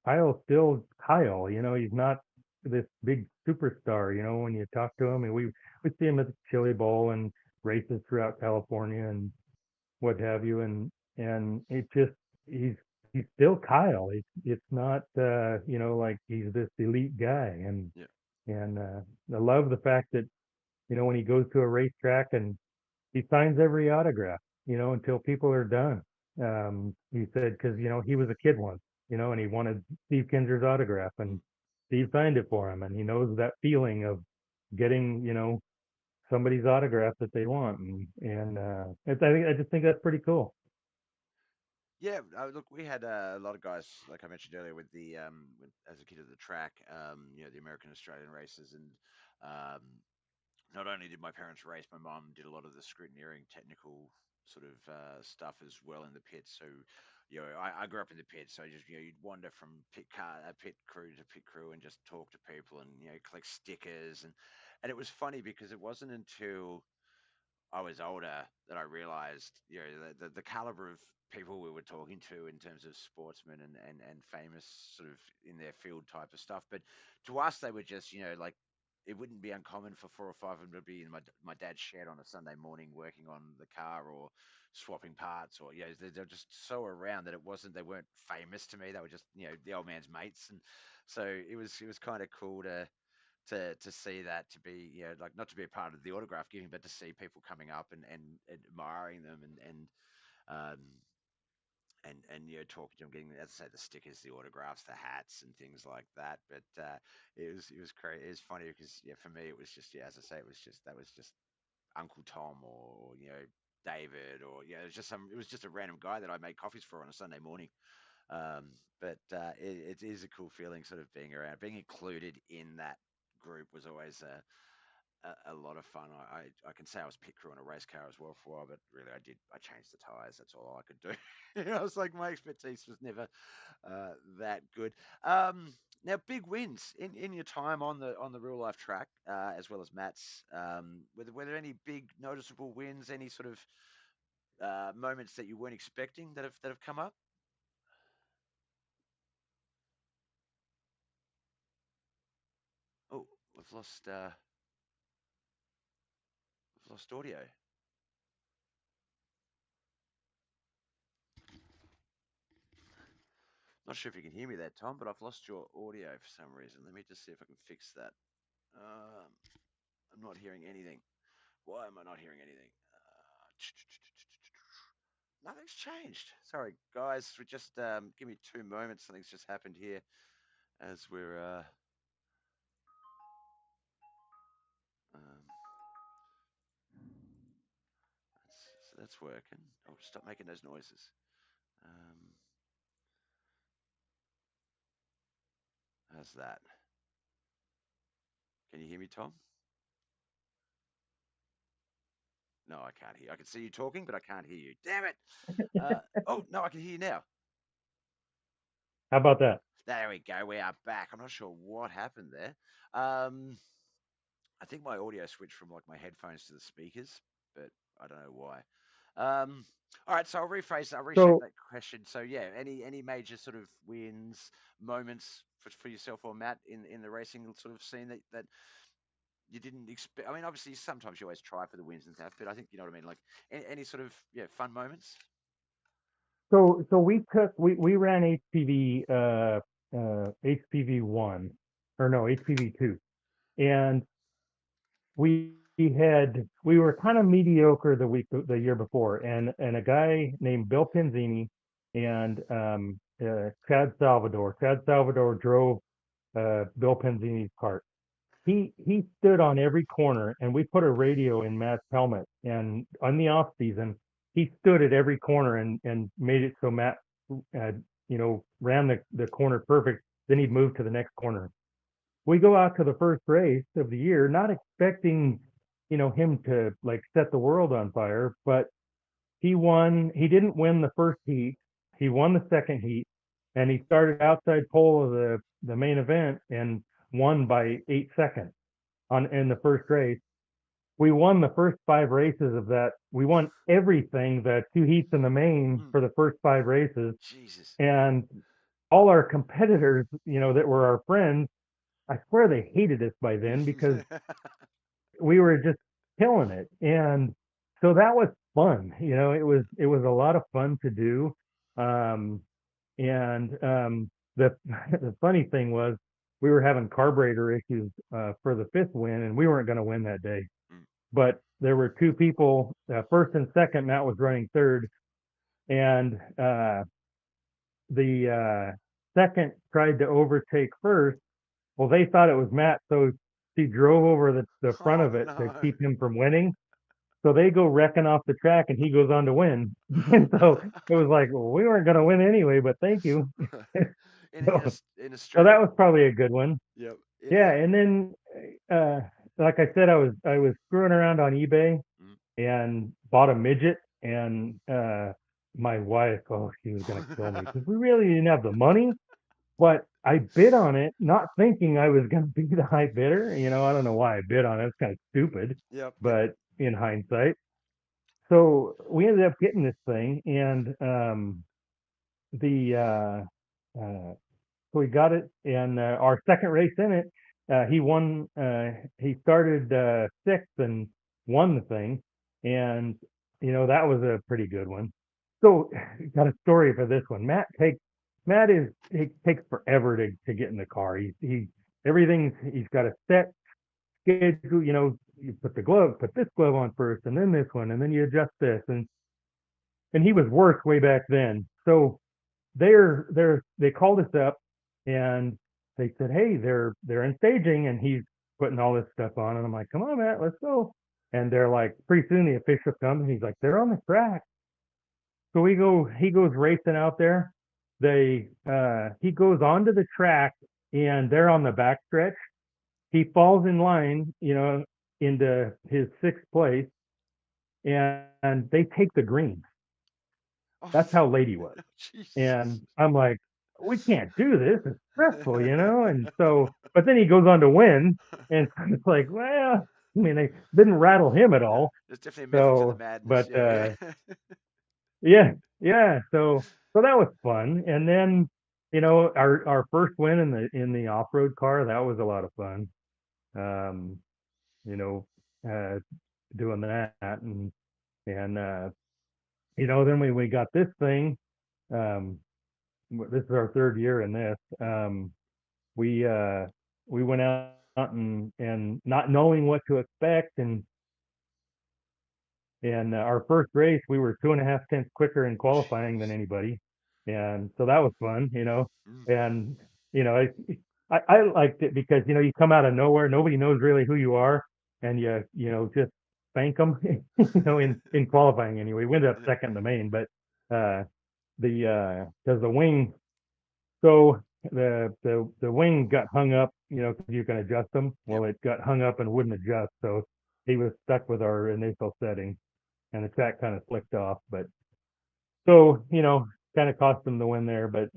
Kyle's still Kyle. He's not this big superstar. When you talk to him, and we see him at the Chili Bowl and races throughout California and what have you, and it just he's he's still Kyle. It's not like he's this elite guy, Yeah. and I love the fact that when he goes to a racetrack and he signs every autograph, until people are done. He said because he was a kid once, and he wanted Steve Kinser's autograph, Mm. and Steve signed it for him, and he knows that feeling of getting somebody's autograph that they want, I just think that's pretty cool. Yeah, look, we had a lot of guys, like I mentioned earlier, with as a kid at the track, the American Australian races, and um, not only did my parents race, my mom did a lot of the scrutineering, technical sort of stuff as well in the pits. So, I grew up in the pits, so just you'd wander from pit crew to pit crew, and just talk to people, and collect stickers, and it was funny because it wasn't until I was older that I realized, the caliber of people we were talking to in terms of sportsmen and famous sort of in their field type of stuff. But to us, they were just, like it wouldn't be uncommon for four or five of them to be in my dad's shed on a Sunday morning working on the car or swapping parts, or they're just so around that they weren't famous to me. They were just the old man's mates, and so it was kind of cool to see that, to be like, not to be a part of the autograph giving, but to see people coming up and admiring them, um and talking to them, getting, as I say, the stickers, the autographs, the hats, and things like that. But it was crazy. It was funny because, for me, it was just, as I say, that was just Uncle Tom, or David, or it was just a random guy that I made coffees for on a Sunday morning. But it is a cool feeling, sort of being around, being included in that group was always a lot of fun. I can say I was pit crew on a race car as well for a while, but really I changed the tires. That's all I could do. I was like, my expertise was never that good. Now, big wins in your time on the real life track, as well as Matt's. Were there any big noticeable wins? Any sort of moments that you weren't expecting that have come up? Oh, we've lost audio. Not sure if you can hear me there, Tom, but I've lost your audio for some reason. Let me just see if I can fix that. Um, I'm not hearing anything. Why am I not hearing anything? Nothing's changed. Sorry, guys. Just give me 2 moments. Something's just happened here as we're. Um, so that's working. I'll stop making those noises. Um, how's that? Can you hear me, Tom? No, I can't hear. I can see you talking, but I can't hear you. Damn it! Oh no, I can hear you now. How about that? There we go. We are back. I'm not sure what happened there. Um, I think my audio switched from like my headphones to the speakers, but I don't know why. Um, all right, so I'll rephrase. I'll reshape So that question. So yeah, any major sort of wins, moments for yourself or Matt in the racing sort of scene that you didn't expect? I mean, obviously sometimes you always try for the wins and stuff, but I think you know what I mean. Like any sort of fun moments. so we ran HPV HPV one, or no, HPV two, and we were kind of mediocre the year before, and a guy named Bill Penzini and Chad Salvador drove Bill Penzini's cart. He stood on every corner, and we put a radio in Matt's helmet, and on the off season he stood at every corner and made it so Matt uh, ran the corner perfect. Then he'd move to the next corner. We go out to the first race of the year, not expecting, him to like set the world on fire, but he won. He didn't win the first heat. He won the second heat, and he started outside pole of the main event and won by 8 seconds on in the first race. We won the first five races of that. We won everything, the two heats in the main Mm, for the first five races, Jesus. and all our competitors, that were our friends, I swear they hated us by then because we were just killing it. And so that was fun. It was a lot of fun to do. Um, and the the funny thing was we were having carburetor issues for the fifth win, and we weren't going to win that day. Mm. But there were two people, first and second. Matt was running third, and the second tried to overtake first. Well, they thought it was Matt, so she drove over the front Oh of it to no. keep him from winning. So they go wrecking off the track, and he goes on to win. And so it was like, well, we weren't going to win anyway, but thank you. in in so, Aus- in so Australia. that was probably a good one. Yep. Yeah, and then uh, like I said, I was screwing around on eBay Mm. and bought a midget, and my wife, oh, she was going to kill me because we really didn't have the money. But I bid on it, not thinking I was going to be the high bidder. I don't know why I bid on it. It's kind of stupid, Yep. Yep. but in hindsight. So we ended up getting this thing, and the so we got it, and our second race in it, he won. He started sixth and won the thing, and that was a pretty good one. So, got a story for this one. Matt is he takes forever to get in the car. He everything he's got a set schedule. You put this glove on first, and then this one, and then you adjust this, and he was worse way back then. So they called us up, and they said, hey, they're in staging, and he's putting all this stuff on, and I'm like, come on, Matt, let's go. And they're like, pretty soon the official comes, and he's like, they're on the track. So he goes racing out there. He goes onto the track, and they're on the back stretch. He falls in line, into his sixth place, and they take the green. Oh, That's how late he was. Jesus. And I'm like, we can't do this. It's stressful. And so, but then he goes on to win. And it's like, well, I mean, they didn't rattle him at Yeah. all. There's definitely a method to the So, madness. but, Yeah. Yeah. yeah, yeah. So that was fun. And then, our first win in the off-road car, that was a lot of fun. Um, you know, uh, doing that. And then we got this thing. Um, this is our third year in this. We uh, we went out and not knowing what to expect, and our first race we were 2.5 tenths quicker in qualifying than Jeez. anybody, and so that was fun. Mm. And I liked it because you come out of nowhere, nobody knows really who you are, and you just spank them, in qualifying anyway. We ended up second in the main, but uh, the because the wing So the wing got hung up, because you can adjust them. Yep. Well, it got hung up and wouldn't adjust, so he was stuck with our initial setting, and the track kind of flicked off. But so kind of cost him the win there. But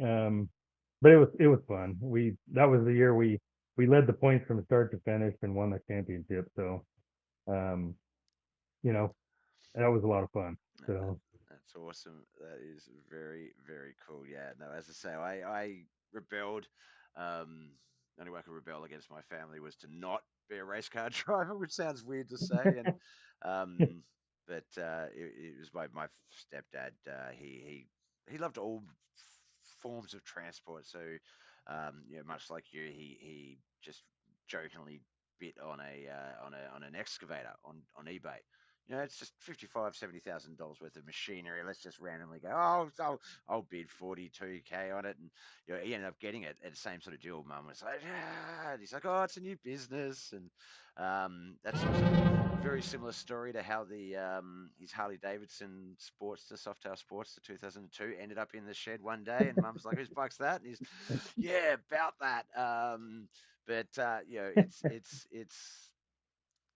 but it was fun. We that was the year we led the points from start to finish and won the championship. So um, you know, that was a lot of fun. No, So that's awesome. That is very, very cool. Yeah, no, as I say, I rebelled. Um, the only way I could rebel against my family was to not be a race car driver, which sounds weird to say. And um, but it was my stepdad. He loved all forms of transport. So much like you, he just jokingly bit on on an excavator on eBay. It's just 55, $70,000 worth of machinery. Let's just randomly go, I'll bid 42K on it. And, he ended up getting it. And same sort of deal. Mum was like, yeah. And he's like, oh, it's a new business. And that's sort of very similar story to how his Harley Davidson Sportster, Softail Sportster 2002 ended up in the shed one day. And Mum's like, whose bike's that? And he's, yeah, about that.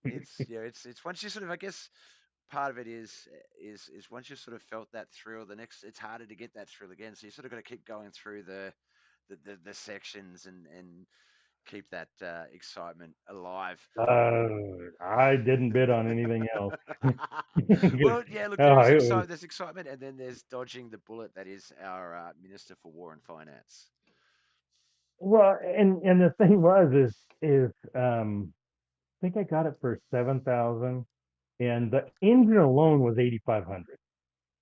It's once you sort of, I guess, part of it is once you sort of felt that thrill, the next it's harder to get that thrill again. So you sort of got to keep going through the sections and keep that excitement alive. uh, I didn't bid on anything else. Well, yeah, look, Oh, it was there's excitement, and then there's dodging the bullet that is our Minister for War and Finance. well, and the thing is I think I got it for 7,000, and the engine alone was 8,500,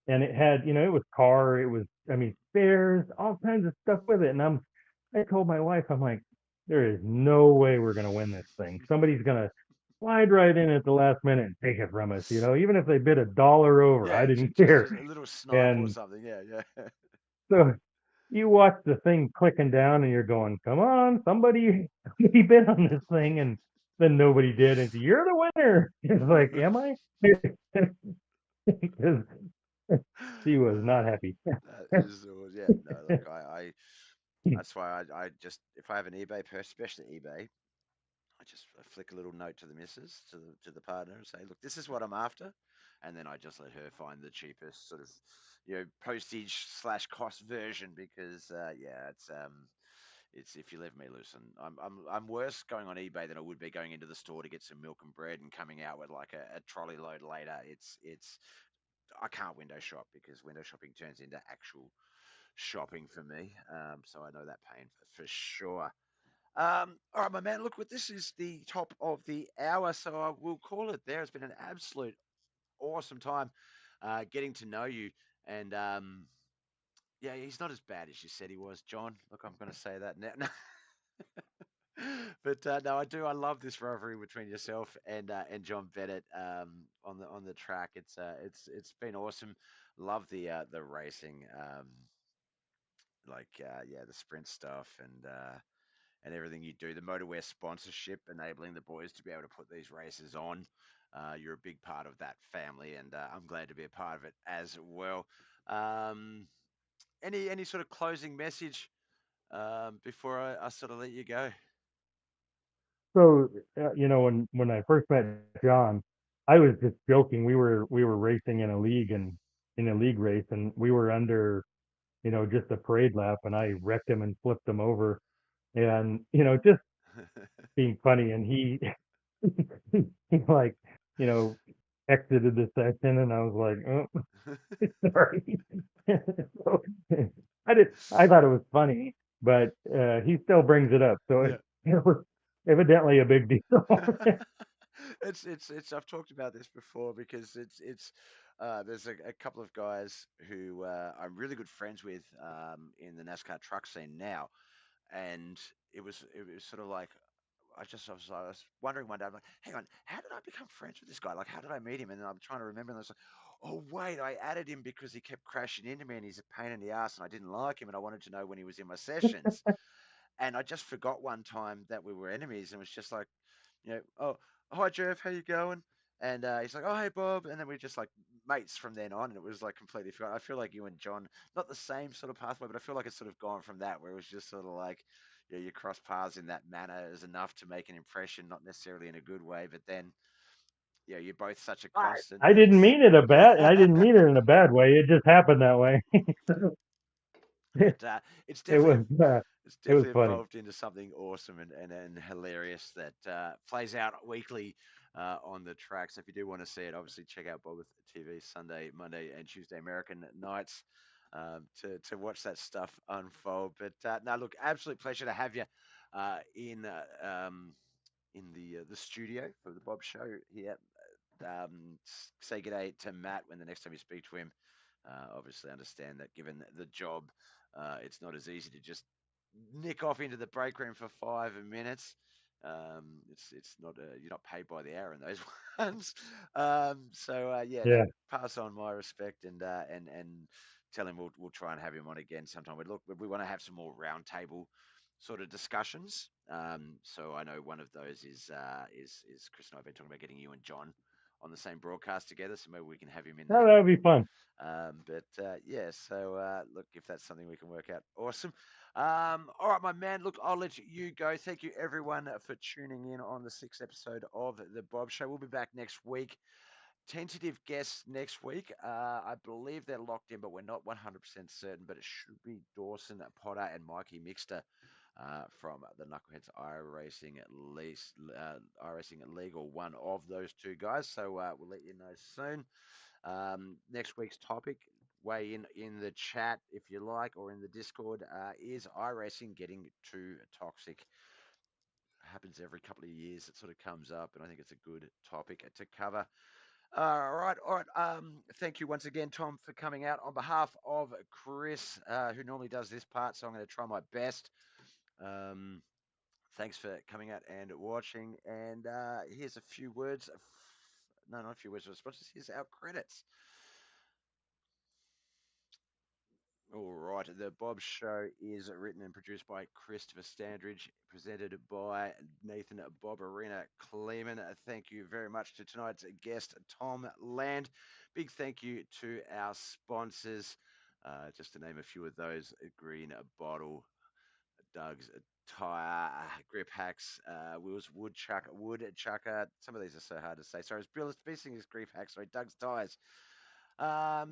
and it had it was car, it was I mean spares, all kinds of stuff with it, and I told my wife, I'm like, there is no way we're gonna win this thing. Somebody's gonna slide right in at the last minute and take it from us, even if they bid a dollar over, I Yeah, didn't just care. a little sniper or And something. Yeah, yeah. so you watch the thing clicking down and you're going, come on, somebody bid on this thing, and then nobody did, and you're the winner. It's like, am I? Because she was not happy. That is, yeah, no, look, that's why I just, if I have an eBay purchase, especially eBay, I just flick a little note to the missus, to the partner, and say, look, this is what I'm after, and then I just let her find the cheapest sort of, postage slash cost version because, yeah, it's if you leave me loose, and I'm worse going on eBay than I would be going into the store to get some milk and bread and coming out with like a trolley load later. It's I can't window shop because window shopping turns into actual shopping for me. So I know that pain for sure. All right, my man. Look, this is the top of the hour, so I will call it there. It's been an absolute awesome time getting to know you, and yeah, he's not as bad as you said he was, John. Look, I'm going to say that now. But no, I do. I love this rivalry between yourself and John Bennett on the track. It's been awesome. Love the racing, yeah, the sprint stuff and everything you do. The Motowear sponsorship, enabling the boys to be able to put these races on. You're a big part of that family, and I'm glad to be a part of it as well. Um, any sort of closing message before I sort of let you go? So, when I first met John, I was just joking. We were racing in a league race, and we were under just a parade lap, and I wrecked him and flipped him over, and just being funny, and he he like you know exited the session, and I was like, oh, sorry. So, I thought it was funny, but he still brings it up, so Yeah. it was evidently a big deal. It's I've talked about this before because it's there's a couple of guys who I'm really good friends with in the NASCAR truck scene now, and it was sort of like I was wondering one day, I'm like, hang on, how did I become friends with this guy? Like, how did I meet him? And then I'm trying to remember, and I was like, oh wait, I added him because he kept crashing into me, and he's a pain in the ass, and I didn't like him, and I wanted to know when he was in my sessions, and I just forgot one time that we were enemies, and was just like, oh, hi Jeff, how you going? And he's like, oh hey Bob, and then we're just like mates from then on, and it was like completely forgotten. I feel like you and John, not the same sort of pathway, but I feel like it's sort of gone from that, where it was just sort of like, you cross paths in that manner is enough to make an impression, not necessarily in a good way, but then, you're both such a I, constant I that didn't it's. mean it a bad. I didn't mean it in a bad way. It just happened that way. But it it's was. definitely It's It was definitely funny. evolved into something awesome and hilarious that plays out weekly on the track. So if you do want to see it, obviously check out Bobbeth TV Sunday, Monday, and Tuesday American nights to watch that stuff unfold. But no, look, absolute pleasure to have you in the studio for the Bob Show here. Say good day to Matt when the next time you speak to him. Obviously, understand that given the job, it's not as easy to just nick off into the break room for 5 minutes. It's not you're not paid by the hour in those ones. Yeah, no, Yeah. pass on my respect and tell him we'll try and have him on again sometime. But look, we want to have some more roundtable sort of discussions. So I know one of those is Chris and I have been talking about getting you and John on the same broadcast together, so maybe we can have him in Oh, there. that would be fun. Yeah, so look, if that's something we can work out, awesome. All right, my man. Look, I'll let you go. Thank you, everyone, for tuning in on the sixth episode of the Bob Show. We'll be back next week. Tentative guests next week. I believe they're locked in, but we're not 100% certain. But it should be Dawson Potter and Mikey Mixter from the Knuckleheads iRacing at least iRacing League, or one of those two guys. So we'll let you know soon. Next week's topic, weigh in the chat if you like, or in the Discord, is iRacing getting too toxic? Happens every couple of years. It sort of comes up, and I think it's a good topic to cover. All right. Thank you once again, Tom, for coming out on behalf of Chris, who normally does this part. So I'm going to try my best. Um, Thanks for coming out and watching. And here's a few words. No, not a few words of sponsors. Here's our credits. All right. The Bob Show is written and produced by Christopher Standridge, presented by Nathan Bobberina Kleeman. Thank you very much to tonight's guest, Tom Land. Big thank you to our sponsors. Just to name a few of those: Green Bottle, Doug's Tire, Grip Hacks, Will's Woodchucker. Some of these are so hard to say. Sorry, it's Bill Beasting his Grip Hacks. Sorry, Doug's Tires. Thank